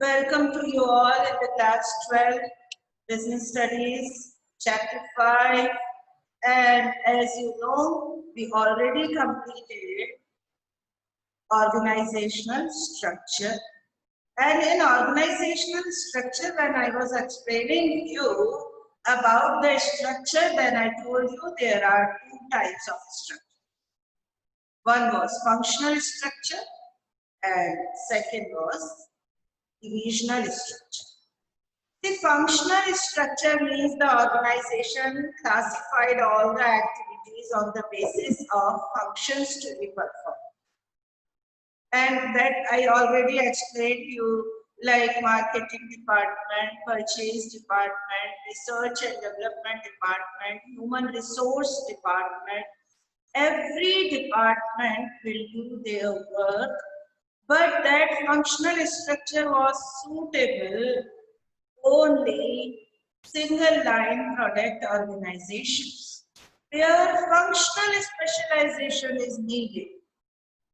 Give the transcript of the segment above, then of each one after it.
Welcome to you all in the class 12, Business Studies, Chapter 5. And as you know, we already completed organizational structure. And in organizational structure, when I was explaining you about the structure, then I told you there are two types of structure. One was functional structure and second was divisional structure. The functional structure means the organization classified all the activities on the basis of functions to be performed. And that I already explained you, like marketing department, purchase department, research and development department, human resource department. Every department will do their work, but that functional structure was suitable only single line product organizations where functional specialization is needed.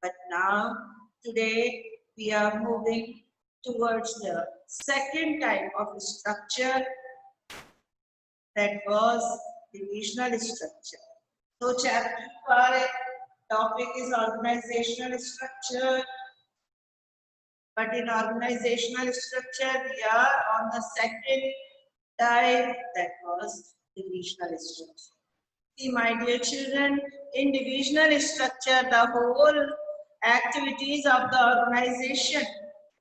But now, today, we are moving towards the second type of structure, that was divisional structure. So, chapter 5 topic is organizational structure. But in organizational structure, we are on the second type, that was divisional structure. See, my dear children, in divisional structure, the whole activities of the organization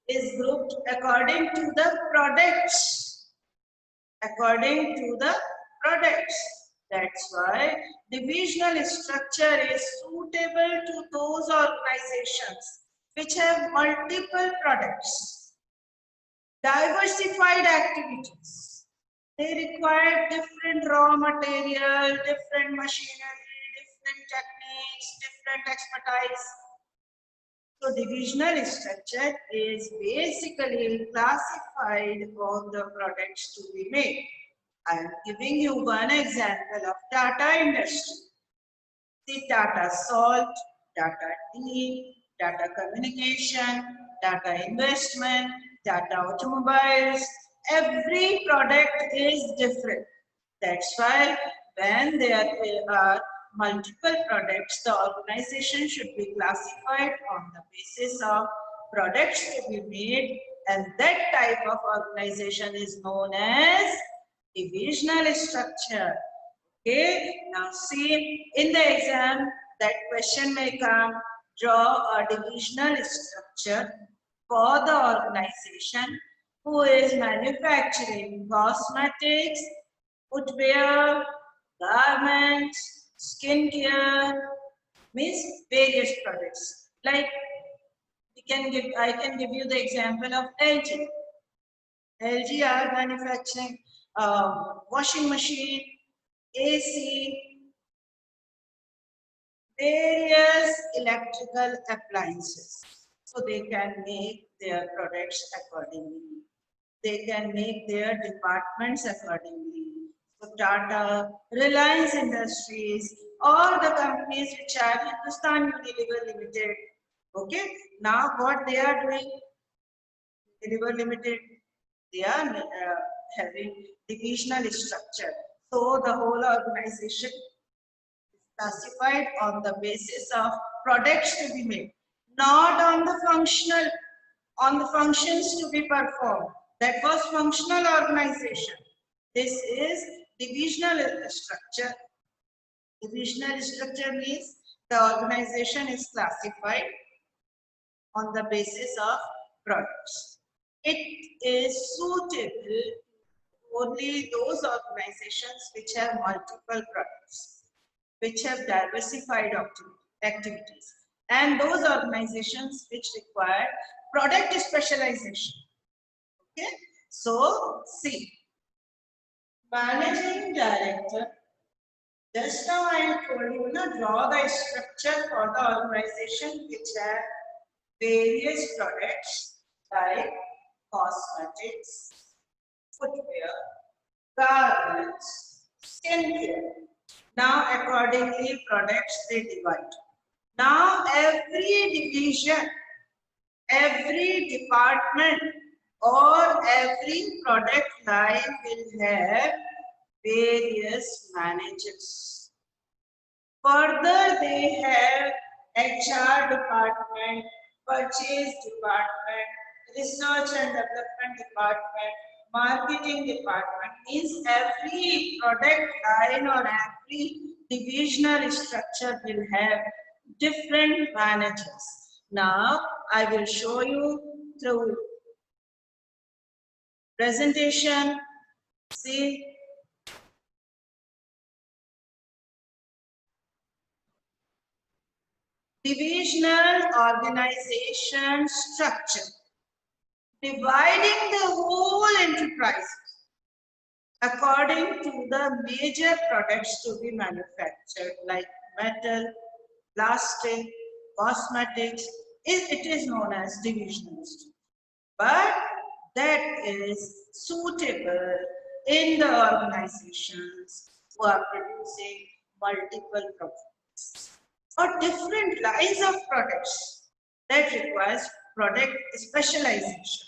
is grouped according to the products. According to the products. That's why divisional structure is suitable to those organizations which have multiple products, diversified activities. They require different raw material, different machinery, different techniques, different expertise. So divisional structure is basically classified on the products to be made. I am giving you one example of Tata industry. See, Tata Salt, Tata Tea, Tata Communication, Tata Investment, Tata Automobiles. Every product is different. That's why when there are multiple products, the organization should be classified on the basis of products to be made, and that type of organization is known as divisional structure. Okay, now see, in the exam, that question may come, draw a divisional structure for the organization who is manufacturing cosmetics, footwear, garments, skincare, means various products. Like I can give you the example of LG. LG are manufacturing washing machine, AC, various electrical appliances. So they can make their products accordingly. They can make their departments accordingly. So Tata, Reliance Industries, all the companies which are Hindustan Unilever Limited. Okay, now what they are doing? Unilever Limited, they are having divisional structure. So the whole organization is classified on the basis of products to be made, not on the functions to be performed. That was functional organization. This is divisional structure. Divisional structure means the organization is classified on the basis of products. It is suitable only those organizations which have multiple products, which have diversified activities, and those organizations which require product specialization. Okay, so see, managing director, just now I told you, draw the structure for the organization which have various products like cosmetics, footwear, garments, skincare. Now accordingly products they divide. Now every division, every department or every product line will have various managers. Further, they have HR department, purchase department, research and development department, marketing department. Means every product line or every divisional structure will have different managers. Now, I will show you through presentation. See, divisional organization structure, dividing the whole enterprise according to the major products to be manufactured like metal, plastic, cosmetics. It is known as divisional structure. But that is suitable in the organizations who are producing multiple products or different lines of products that requires product specialization.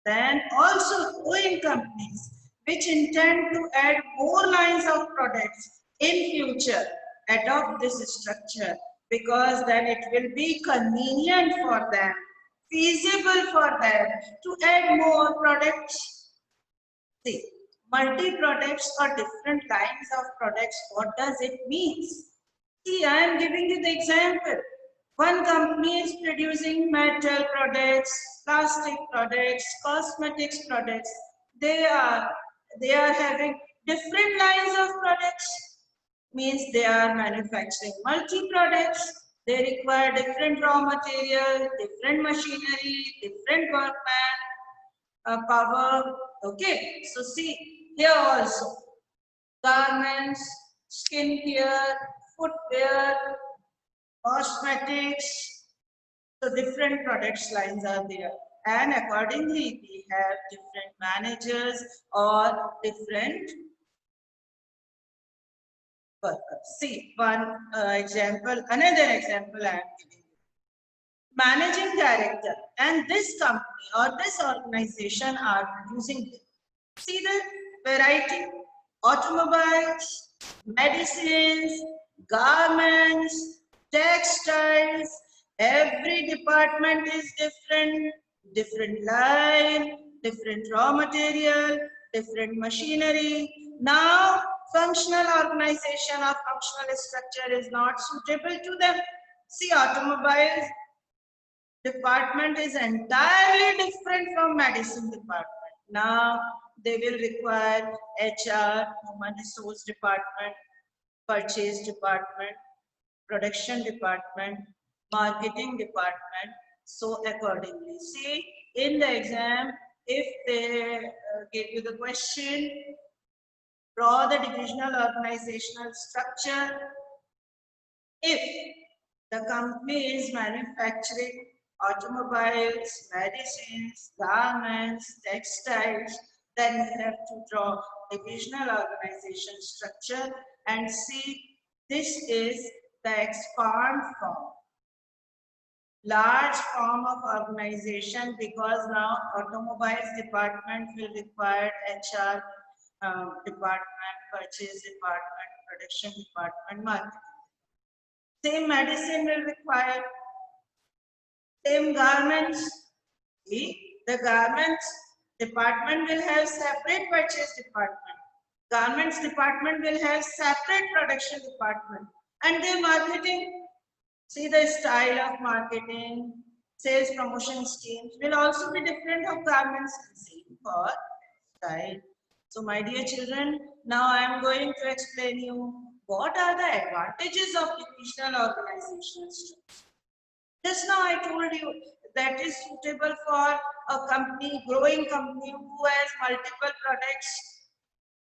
Then also growing companies which intend to add more lines of products in future adopt this structure, because then it will be convenient for them, feasible for them to add more products. See, multi-products or different lines of products, what does it mean? See, I am giving you the example. One company is producing metal products, plastic products, cosmetics products. They are having different lines of products. Means they are manufacturing multi-products. They require different raw material, different machinery, different workman, power. Okay, so see here also garments, skincare, footwear, cosmetics. So different products lines are there, and accordingly we have different managers or different workers. See one example, another example I am giving you. Managing director and this company or this organization are producing, see the variety, automobiles, medicines, garments, textiles. Every department is different, different line, different raw material, different machinery. Now functional organization or functional structure is not suitable to them. See, automobiles department is entirely different from medicine department. Now they will require HR, human resource department, purchase department, production department, marketing department. So accordingly, see in the exam, if they give you the question, draw the divisional organizational structure. If the company is manufacturing automobiles, medicines, garments, textiles, then you have to draw divisional organization structure and see this is the expand form, large form of organization, because now automobiles department will require HR department, purchase department, production department, marketing. Same medicine will require, same garments. See, the garments department will have separate purchase department. Garments department will have separate production department. And their marketing, see the style of marketing, sales promotion schemes will also be different of garments, same for style. So my dear children, now I am going to explain you what are the advantages of divisional organizational structure. Just now I told you that is suitable for a company, growing company who has multiple products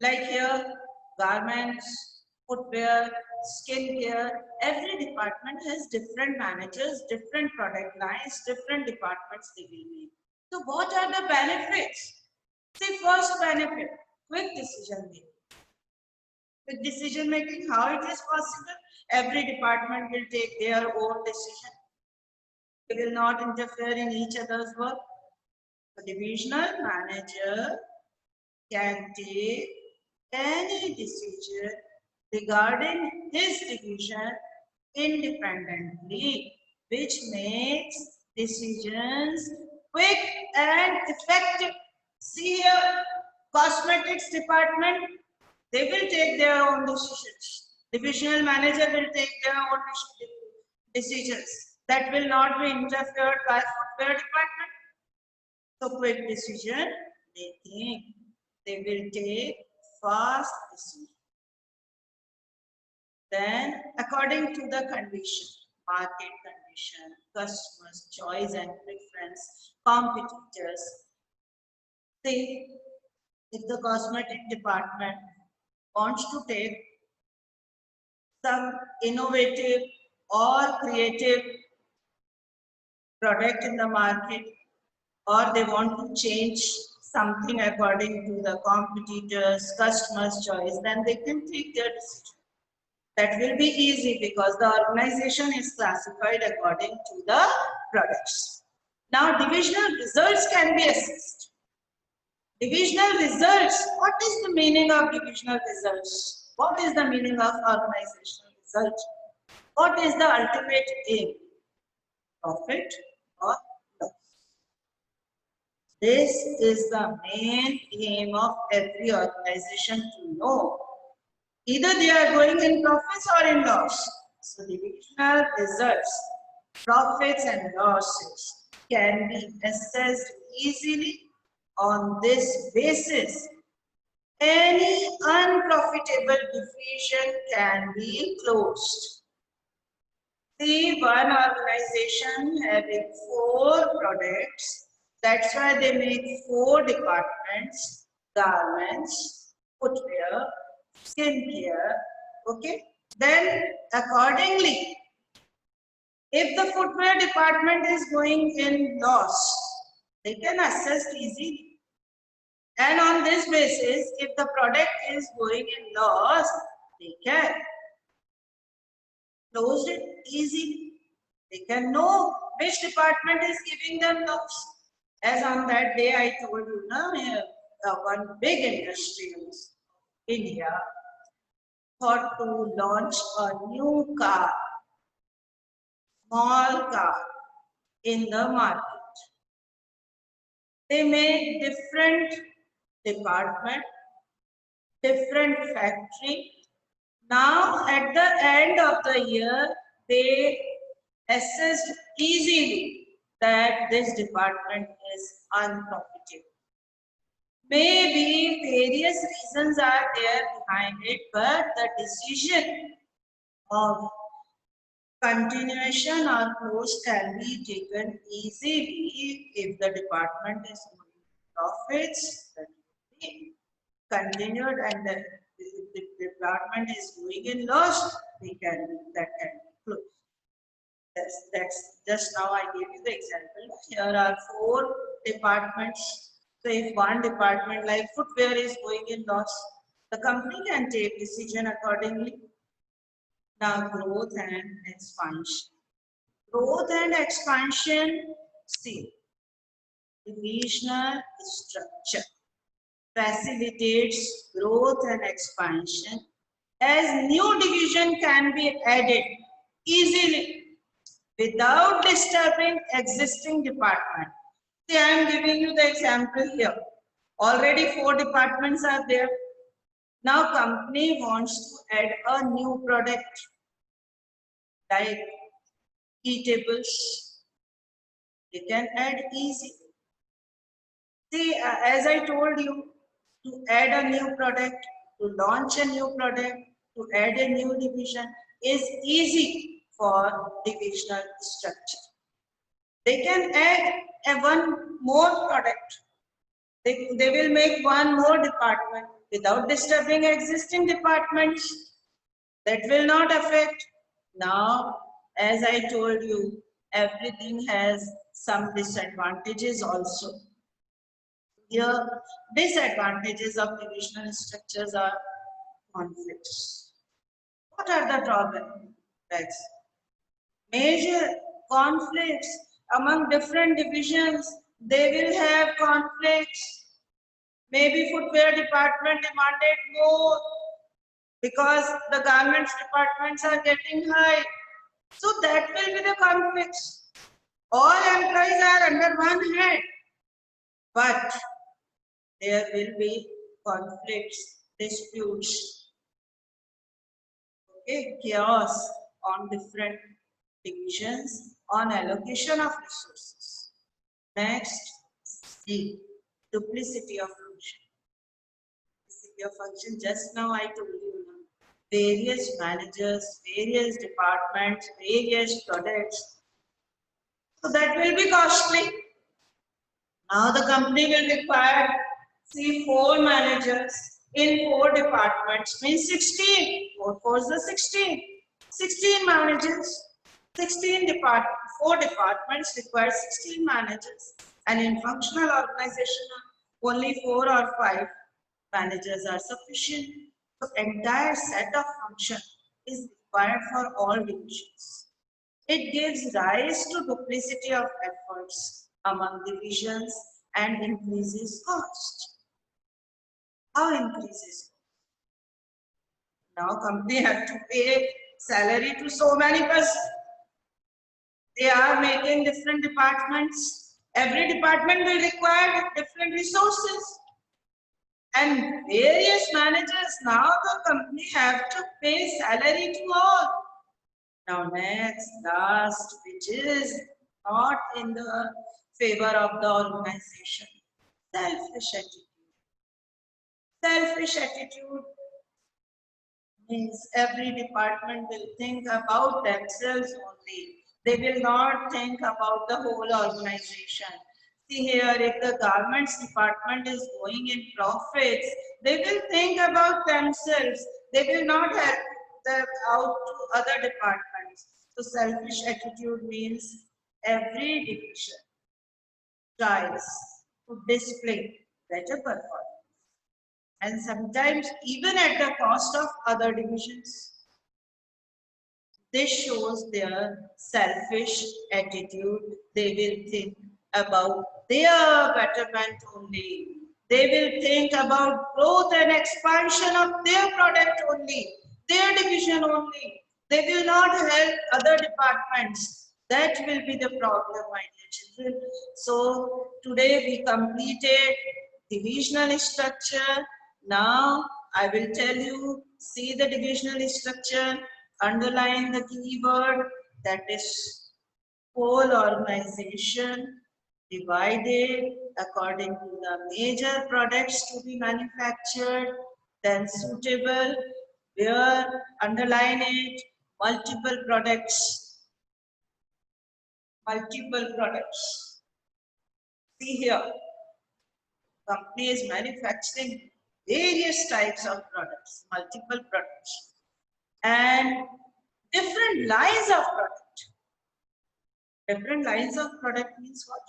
like here garments, footwear, skincare. Every department has different managers, different product lines, different departments they will be. So what are the benefits? See, first benefit, quick decision making. Quick decision making, how it is possible? Every department will take their own decision. They will not interfere in each other's work. Divisional manager can take any decision regarding his division independently, which makes decisions quick and effective. See here, cosmetics department, they will take their own decisions. Divisional manager will take their own decisions. That will not be interfered by footwear department. So quick decision making. They will take fast decision. Then according to the condition, market condition, customers' choice and preference, competitors. Say if the cosmetic department wants to take some innovative or creative product in the market, or they want to change something according to the competitors, customers' choice, then they can take their decision. That will be easy because the organization is classified according to the products. Now, divisional results can be assessed. Divisional results, what is the meaning of divisional results? What is the meaning of organizational result? What is the ultimate aim? Profit or loss? This is the main aim of every organization to know. Either they are going in profits or in loss. So divisional results, profits and losses can be assessed easily on this basis. Any unprofitable division can be closed. See, one organization having 4 products, that's why they make 4 departments: garments, footwear, skincare. Okay, then accordingly, if the footwear department is going in loss, they can assess easily. And on this basis, if the product is going in loss, they can close it easily. They can know which department is giving them loss. As on that day I told you, one big industry in India thought to launch a new car, small car in the market. They made different department, different factory. Now at the end of the year, they assessed easily that this department is unprofitable. Maybe various reasons are there behind it, but the decision of continuation or close can be taken easily if the department is going profits, that will be continued, and if the department is going in loss, that can be closed. That's just now I gave you the example. Here are 4 departments. So if one department like footwear is going in loss, the company can take decision accordingly. Now growth and expansion. Growth and expansion, see, divisional structure facilitates growth and expansion as new division can be added easily without disturbing existing department. See, I am giving you the example here. Already 4 departments are there. Now company wants to add a new product like eatables. They can add easy. See, as I told you, to add a new product, to launch a new product, to add a new division is easy for divisional structure. They can add one more product. They will make one more department without disturbing existing departments. That will not affect. Now, as I told you, everything has some disadvantages also. Here, disadvantages of divisional structures are conflicts. What are the drawbacks? Major conflicts among different divisions they will have conflicts. Maybe footwear department demanded more because the garments departments are getting high. So that will be the conflicts. All employees are under one head, but there will be conflicts, disputes, okay, chaos on different divisions on allocation of resources. Next, C, duplicity of function. Duplicity of function, just now I told you, various managers, various departments, various products. So that will be costly. Now the company will require, see, 4 managers in 4 departments, means 16. 4 4 is the 16. 16 managers, 16 departments, 4 departments require 16 managers. And in functional organization, only 4 or 5 managers are sufficient. So entire set of function is required for all divisions. It gives rise to duplicity of efforts among divisions and increases cost. How increases? Now company have to pay salary to so many persons. They are making different departments. Every department will require different resources. And various managers, now the company have to pay salary to all. Now next, last, which is not in the favor of the organization, selfish attitude. Selfish attitude means every department will think about themselves only. They will not think about the whole organization. See here, if the garments department is going in profits, they will think about themselves. They will not help them out to other departments. So selfish attitude means every division tries to display better performance, and sometimes even at the cost of other divisions. This shows their selfish attitude. They will think about their betterment only. They will think about growth and expansion of their product only, their division only. They will not help other departments. That will be the problem, my dear children. So today we completed divisional structure. Now I will tell you, see the divisional structure, underline the keyword, that is whole organization divided according to the major products to be manufactured, then suitable, where underline it, multiple products, multiple products. See here, company is manufacturing various types of products, multiple products, and different lines of product. Different lines of product means what?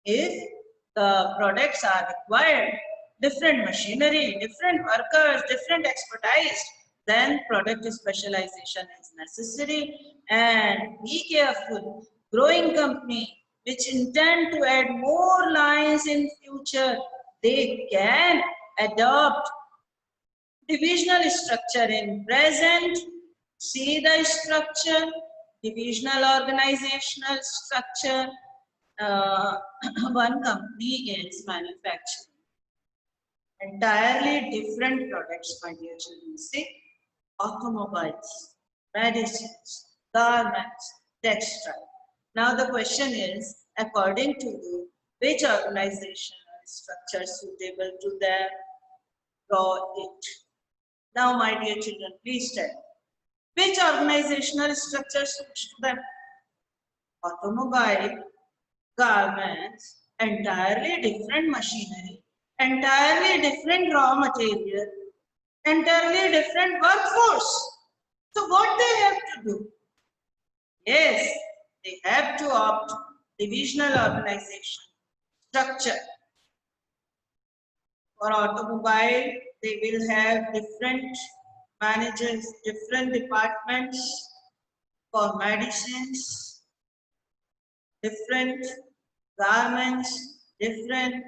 If the products are required, different machinery, different workers, different expertise, then product specialization is necessary. And be careful, growing company which intend to add more lines in future, they can adopt divisional structure in present. See the structure, divisional organizational structure. One company is manufacturing entirely different products, my dear children. See, automobiles, medicines, garments, textile. Now the question is, according to you, which organizational structure suitable to them? Draw it. Now, my dear children, please tell me, which organizational structure suits to them? Automobile, garments, entirely different machinery, entirely different raw material, entirely different workforce. So what they have to do? Yes, they have to opt divisional organization structure. For automobile, they will have different managers, different departments. For medicines, different garments different,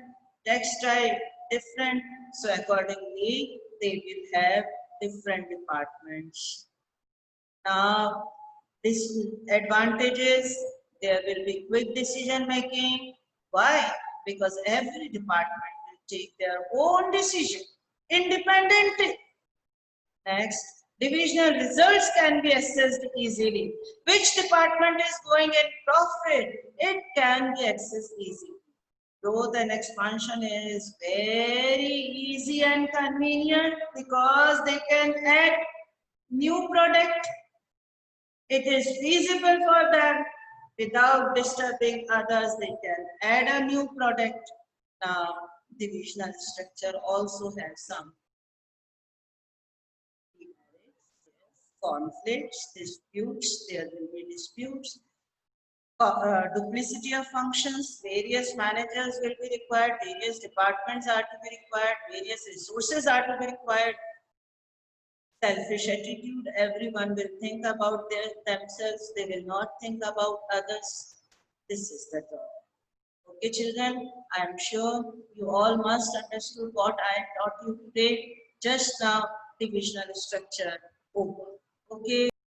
textile different, so accordingly they will have different departments. Now, this advantages, there will be quick decision making. Why? Because every department will take their own decision independently. Next, divisional results can be assessed easily. Which department is going in profit? It can be accessed easily. Growth and expansion is very easy and convenient because they can add new product. It is feasible for them without disturbing others. They can add a new product. Now, divisional structure also has some conflicts, disputes. There will be disputes. Duplicity of functions, various managers will be required, various departments are to be required, various resources are to be required. Selfish attitude, everyone will think about themselves, they will not think about others. This is the term. Okay, children, I am sure you all must understood what I taught you today. Just now, divisional structure over. Okay.